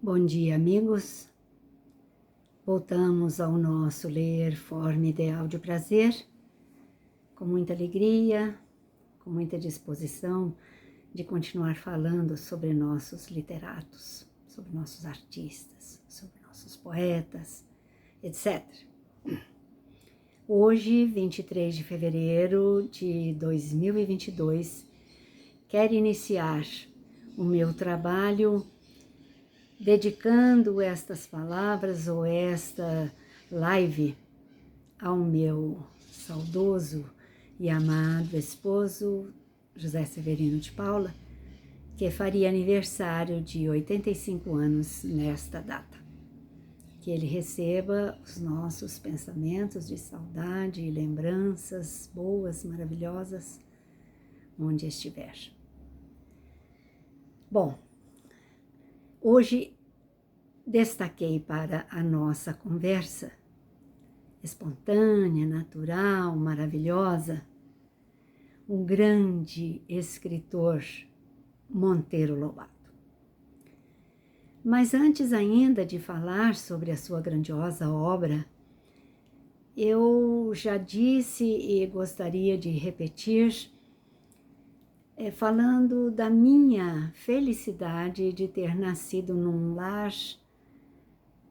Bom dia, amigos. Voltamos ao nosso ler Forma Ideal de Prazer, com muita alegria, com muita disposição de continuar falando sobre nossos literatos, sobre nossos artistas, sobre nossos poetas, etc. Hoje, 23 de fevereiro de 2022, quero iniciar o meu trabalho dedicando estas palavras ou esta live ao meu saudoso e amado esposo José Severino de Paula, que faria aniversário de 85 anos nesta data. Que ele receba os nossos pensamentos de saudade e lembranças boas, maravilhosas, onde estiver. Bom, hoje destaquei para a nossa conversa espontânea, natural, maravilhosa, o grande escritor Monteiro Lobato. Mas antes ainda de falar sobre a sua grandiosa obra, eu já disse e gostaria de repetir, falando da minha felicidade de ter nascido num lar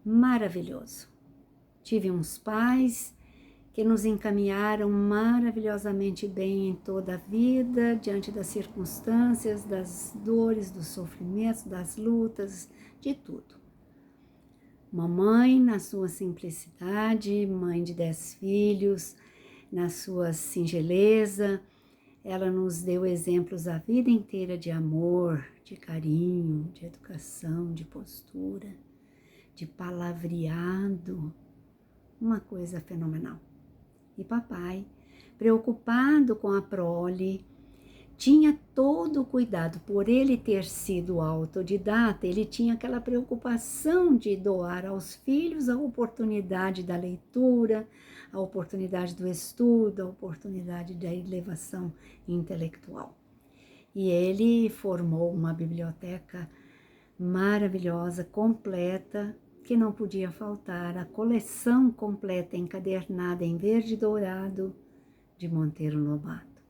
maravilhoso. Tive uns pais que nos encaminharam maravilhosamente bem em toda a vida, diante das circunstâncias, das dores, dos sofrimentos, das lutas, de tudo. Mamãe, na sua simplicidade, mãe de 10 filhos, na sua singeleza, ela nos deu exemplos a vida inteira de amor, de carinho, de educação, de postura, de palavreado, uma coisa fenomenal. E papai, preocupado com a prole, tinha todo o cuidado. Por ele ter sido autodidata, ele tinha aquela preocupação de doar aos filhos a oportunidade da leitura, a oportunidade do estudo, a oportunidade da elevação intelectual. E ele formou uma biblioteca maravilhosa, completa, que não podia faltar, a coleção completa encadernada em verde e dourado de Monteiro Lobato,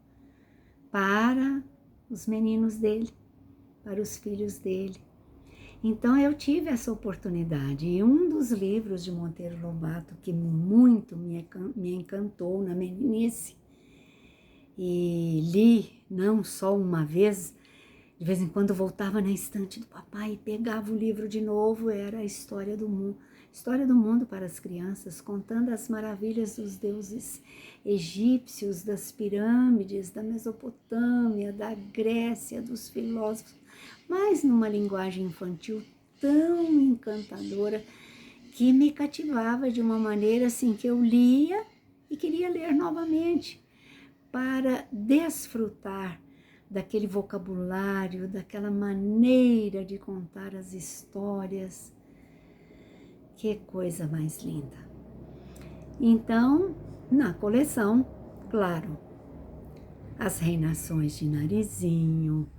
para os meninos dele, para os filhos dele. Então eu tive essa oportunidade, e um dos livros de Monteiro Lobato que muito me encantou na meninice, e li não só uma vez, de vez em quando voltava na estante do papai e pegava o livro de novo, era a História do Mundo para as crianças, contando as maravilhas dos deuses egípcios, das pirâmides, da Mesopotâmia, da Grécia, dos filósofos, mas numa linguagem infantil tão encantadora que me cativava de uma maneira assim que eu lia e queria ler novamente para desfrutar daquele vocabulário, daquela maneira de contar as histórias. Que coisa mais linda! Então, na coleção, claro, as Reinações de Narizinho,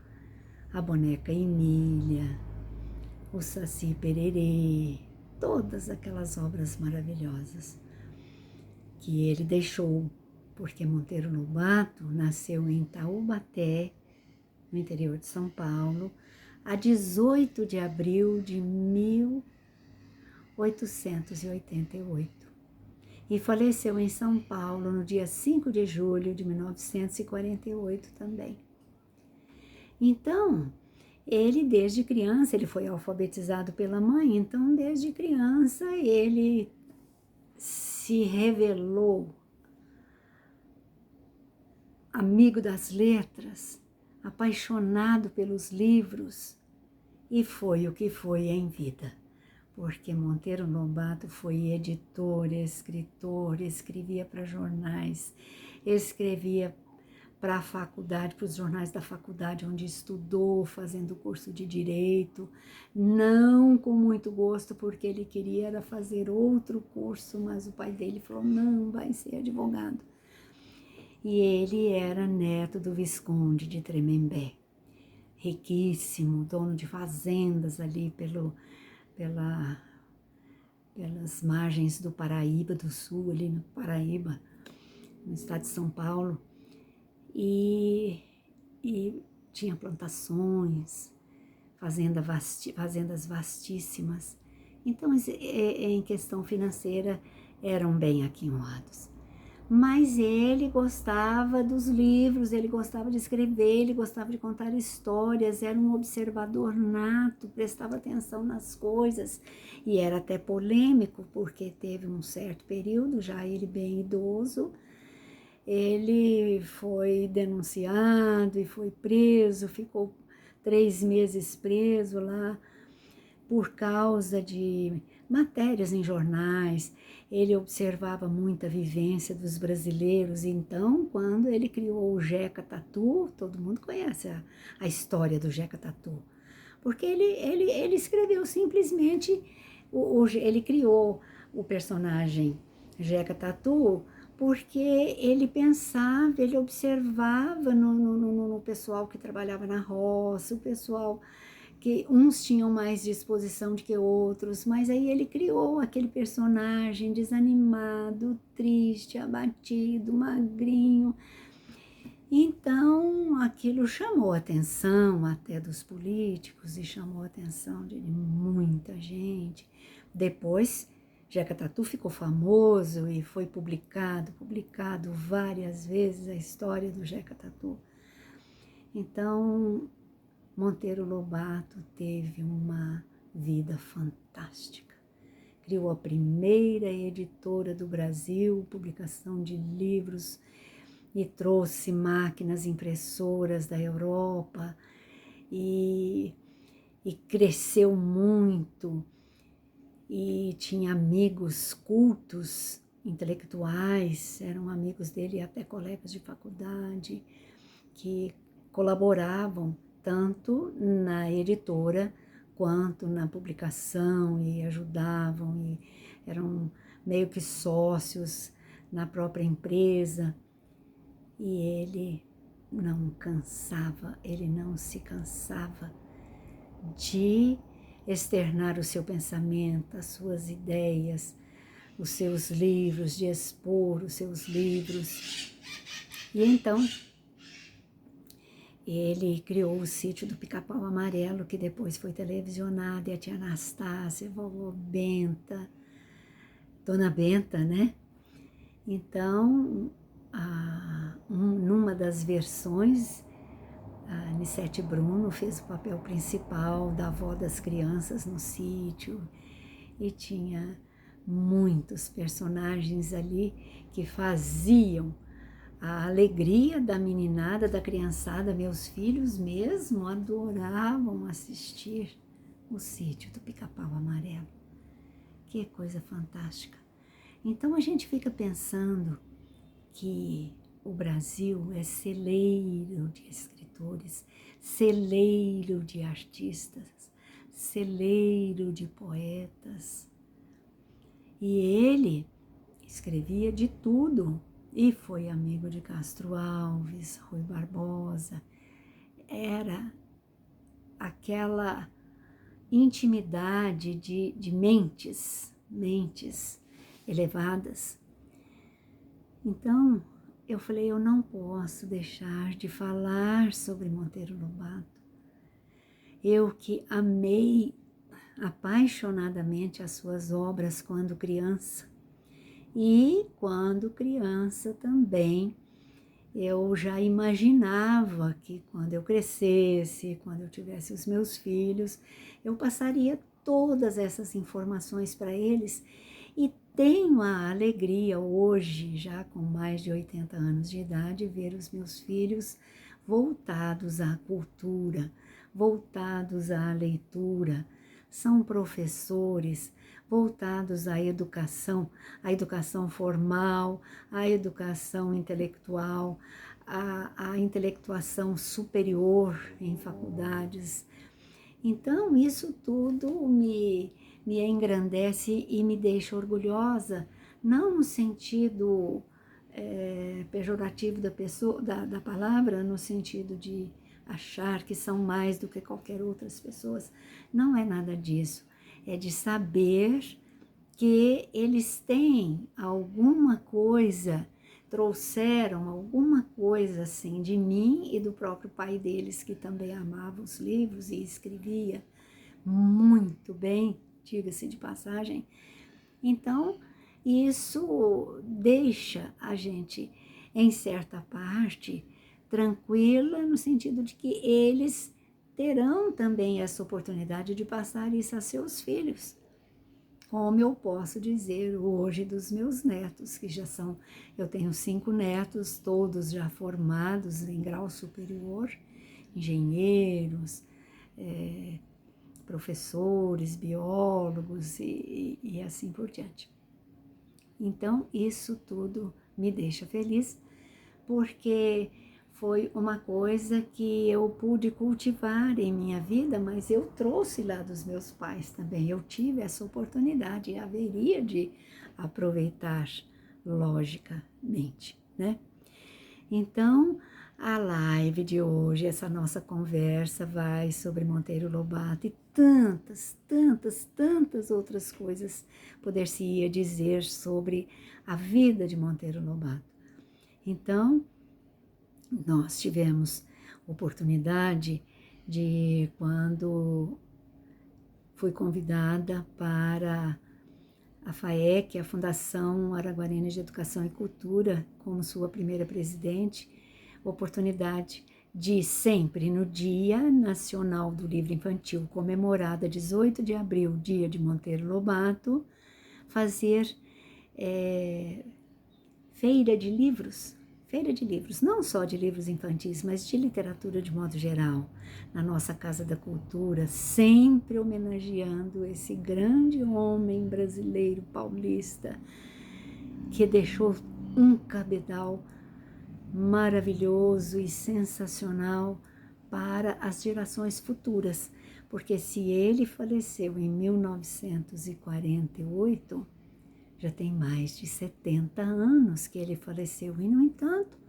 a Boneca Emília, o Saci Pererê, todas aquelas obras maravilhosas que ele deixou, porque Monteiro Lobato nasceu em Taubaté, no interior de São Paulo, a 18 de abril de 1888 e faleceu em São Paulo no dia 5 de julho de 1948 também. Então, ele desde criança, ele foi alfabetizado pela mãe, então desde criança ele se revelou amigo das letras, apaixonado pelos livros, e foi o que foi em vida, porque Monteiro Lobato foi editor, escritor, escrevia para jornais, escrevia para a faculdade, para os jornais da faculdade onde estudou, fazendo curso de Direito, não com muito gosto, porque ele queria era fazer outro curso, mas o pai dele falou, não, vai ser advogado. E ele era neto do Visconde de Tremembé, riquíssimo, dono de fazendas ali pelas margens do Paraíba do Sul, ali no Paraíba, no estado de São Paulo, e tinha plantações, fazendas vastíssimas. Então, em questão financeira, eram bem aquinhoados. Mas ele gostava dos livros, ele gostava de escrever, ele gostava de contar histórias, era um observador nato, prestava atenção nas coisas, e era até polêmico, porque teve um certo período, já ele bem idoso, ele foi denunciado e foi preso, ficou 3 meses preso lá por causa de matérias em jornais. Ele observava muita vivência dos brasileiros. Então, quando ele criou o Jeca Tatu, todo mundo conhece a história do Jeca Tatu, porque ele escreveu simplesmente, ele criou o personagem Jeca Tatu porque ele pensava, ele observava no pessoal que trabalhava na roça, o pessoal que uns tinham mais disposição do que outros, mas aí ele criou aquele personagem desanimado, triste, abatido, magrinho. Então, aquilo chamou a atenção até dos políticos e chamou a atenção de muita gente. Depois, Jeca Tatu ficou famoso e foi publicado várias vezes a história do Jeca Tatu. Então, Monteiro Lobato teve uma vida fantástica. Criou a primeira editora do Brasil, publicação de livros, e trouxe máquinas impressoras da Europa e cresceu muito, e tinha amigos cultos, intelectuais, eram amigos dele e até colegas de faculdade, que colaboravam tanto na editora quanto na publicação e ajudavam, e eram meio que sócios na própria empresa. E ele não se cansava de externar o seu pensamento, as suas ideias, os seus livros, de expor os seus livros. E então, ele criou o Sítio do Pica-Pau Amarelo, que depois foi televisionado, e a tia Anastácia, vovó Benta, Dona Benta, né? Então, numa das versões, a Anissete Bruno fez o papel principal da avó das crianças no sítio, e tinha muitos personagens ali que faziam a alegria da meninada, da criançada. Meus filhos mesmo adoravam assistir o Sítio do Pica-Pau Amarelo. Que coisa fantástica. Então a gente fica pensando que o Brasil é celeiro de escritores, celeiro de artistas, celeiro de poetas. E ele escrevia de tudo, e foi amigo de Castro Alves, Rui Barbosa. Era aquela intimidade de mentes elevadas. Então, eu falei, eu não posso deixar de falar sobre Monteiro Lobato. Eu que amei apaixonadamente as suas obras quando criança. E quando criança também, eu já imaginava que quando eu crescesse, quando eu tivesse os meus filhos, eu passaria todas essas informações para eles. E tenho a alegria hoje, já com mais de 80 anos de idade, ver os meus filhos voltados à cultura, voltados à leitura. São professores voltados à educação formal, à educação intelectual, à intelectuação superior em faculdades. Então, isso tudo me engrandece e me deixa orgulhosa, não no sentido pejorativo da palavra, no sentido de achar que são mais do que qualquer outras pessoas. Não é nada disso. é de saber que eles têm alguma coisa, trouxeram alguma coisa assim de mim e do próprio pai deles, que também amava os livros e escrevia muito bem, diga-se de passagem. Então, isso deixa a gente, em certa parte, tranquila, no sentido de que eles terão também essa oportunidade de passar isso a seus filhos. Como eu posso dizer hoje dos meus netos, que já são, eu tenho 5 netos, todos já formados em grau superior, engenheiros, professores, biólogos e assim por diante. Então, isso tudo me deixa feliz, porque foi uma coisa que eu pude cultivar em minha vida, mas eu trouxe lá dos meus pais também. Eu tive essa oportunidade e haveria de aproveitar logicamente, né? Então, a live de hoje, essa nossa conversa vai sobre Monteiro Lobato e tantas outras coisas poder-se-ia dizer sobre a vida de Monteiro Lobato. Então, nós tivemos oportunidade de, quando fui convidada para a FAEC, a Fundação Araguarina de Educação e Cultura, como sua primeira presidente, oportunidade de sempre, no Dia Nacional do Livro Infantil, comemorada 18 de abril, dia de Monteiro Lobato, fazer feira de livros, não só de livros infantis, mas de literatura de modo geral, na nossa Casa da Cultura, sempre homenageando esse grande homem brasileiro paulista que deixou um cabedal maravilhoso e sensacional para as gerações futuras, porque se ele faleceu em 1948, já tem mais de 70 anos que ele faleceu e, no entanto,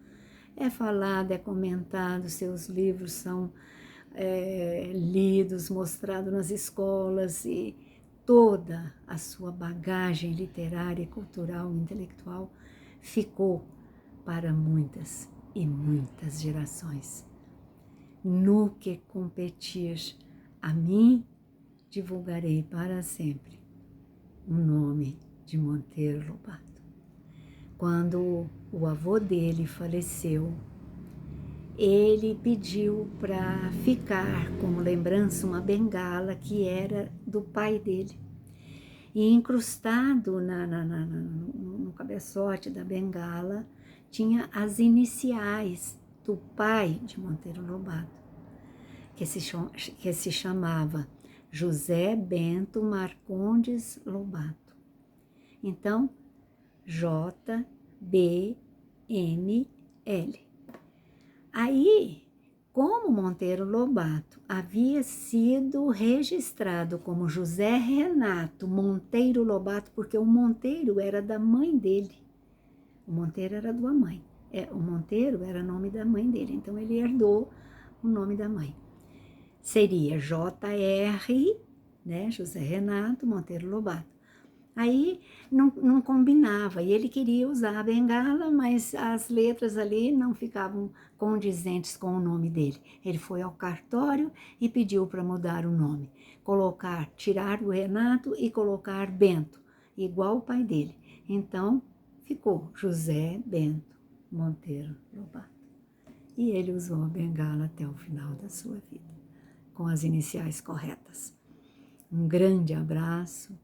é falado, é comentado, seus livros são lidos, mostrados nas escolas e toda a sua bagagem literária, cultural, intelectual ficou para muitas e muitas gerações. No que competir a mim, divulgarei para sempre o nome de Monteiro Lobato. Quando o avô dele faleceu, ele pediu para ficar como lembrança uma bengala que era do pai dele. E incrustado no cabeçote da bengala tinha as iniciais do pai de Monteiro Lobato, que se chamava José Bento Marcondes Lobato. Então, JBML. Aí, como Monteiro Lobato havia sido registrado como José Renato Monteiro Lobato, porque o Monteiro era da mãe dele, o Monteiro era da mãe, o Monteiro era o nome da mãe dele, então ele herdou o nome da mãe. Seria JR, né, José Renato Monteiro Lobato. Aí não combinava, e ele queria usar a bengala, mas as letras ali não ficavam condizentes com o nome dele. Ele foi ao cartório e pediu para mudar o nome, tirar o Renato e colocar Bento, igual o pai dele. Então ficou José Bento Monteiro Lobato. E ele usou a bengala até o final da sua vida, com as iniciais corretas. Um grande abraço,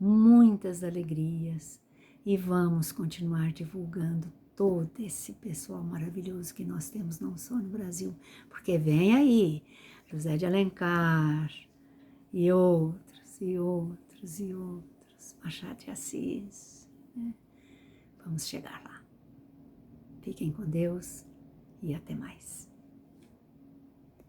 muitas alegrias, e vamos continuar divulgando todo esse pessoal maravilhoso que nós temos, não só no Brasil, porque vem aí José de Alencar e outros, Machado de Assis, né? Vamos chegar lá. Fiquem com Deus e até mais.